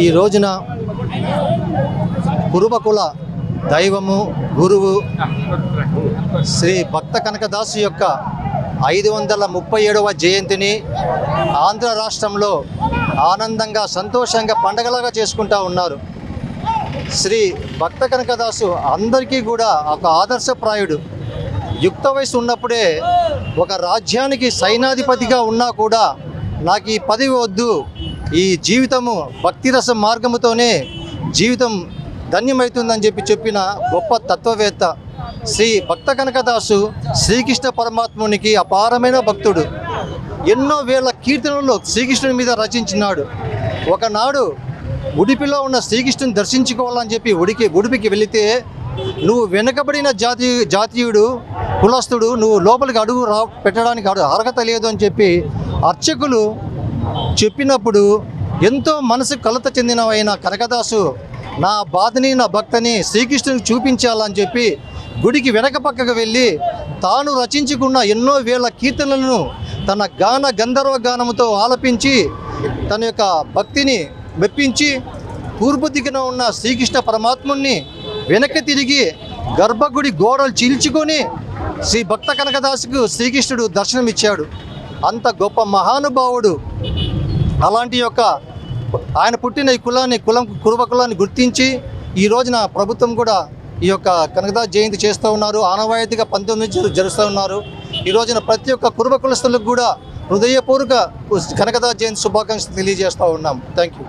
ఈ రోజున కురుబకుల దైవము గురువు శ్రీ భక్త కనకదాసు యొక్క 537వ జయంతిని ఆంధ్ర రాష్ట్రంలో ఆనందంగా సంతోషంగా పండగలాగా చేసుకుంటూ ఉన్నారు. శ్రీ భక్త కనకదాసు అందరికీ కూడా ఒక ఆదర్శప్రాయుడు. యుక్త వయసు ఉన్నప్పుడే ఒక రాజ్యానికి సైనాధిపతిగా ఉన్నా కూడా నాకు ఈ పదవి వద్దు, ఈ జీవితము భక్తిరస మార్గముతోనే జీవితం ధన్యమవుతుందని చెప్పిన గొప్ప తత్వవేత్త శ్రీ భక్త కనకదాసు శ్రీకృష్ణ పరమాత్మునికి అపారమైన భక్తుడు. ఎన్నో వేల కీర్తనలు శ్రీకృష్ణుని మీద రచించినాడు. ఒకనాడు ఉడిపిలో ఉన్న శ్రీకృష్ణుని దర్శించుకోవాలని చెప్పి ఉడిపికి వెళితే, నువ్వు వెనుకబడిన జాతీయుడు కులస్తుడు, నువ్వు లోపలికి అడుగు పెట్టడానికి అర్హత లేదు అని చెప్పి అర్చకులు చెప్పినప్పుడు ఎంతో మనసు కలత చెందినవైన కనకదాసు నా బాధని నా భక్తిని శ్రీకృష్ణునికి చూపించాలని చెప్పి గుడికి వెనక పక్కకు వెళ్ళి తాను రచించుకున్న ఎన్నో వేల కీర్తనలను తన గాన గంధర్వ గానముతో ఆలపించి తన యొక్క భక్తిని మెప్పించి తూర్పు దిగున ఉన్న శ్రీకృష్ణ పరమాత్ముని వెనక్కి తిరిగి గర్భగుడి గోడలు చీల్చుకొని శ్రీ భక్త కనకదాసుకు శ్రీకృష్ణుడు దర్శనమిచ్చాడు. అంత గొప్ప మహానుభావుడు. అలాంటి యొక్క ఆయన పుట్టిన ఈ కురుబ కులాన్ని గుర్తించి ఈ రోజున ప్రభుత్వం కూడా ఈ యొక్క కనకదాసు జయంతి చేస్తూ ఉన్నారు. ఆనవాయితీగా 19 నుంచి జరుస్తూ ఉన్నారు. ఈ రోజున ప్రతి ఒక్క కురుబ కులస్తులకు కూడా హృదయపూర్వక కనకదాసు జయంతి శుభాకాంక్షలు తెలియజేస్తూ ఉన్నాం. Thank you.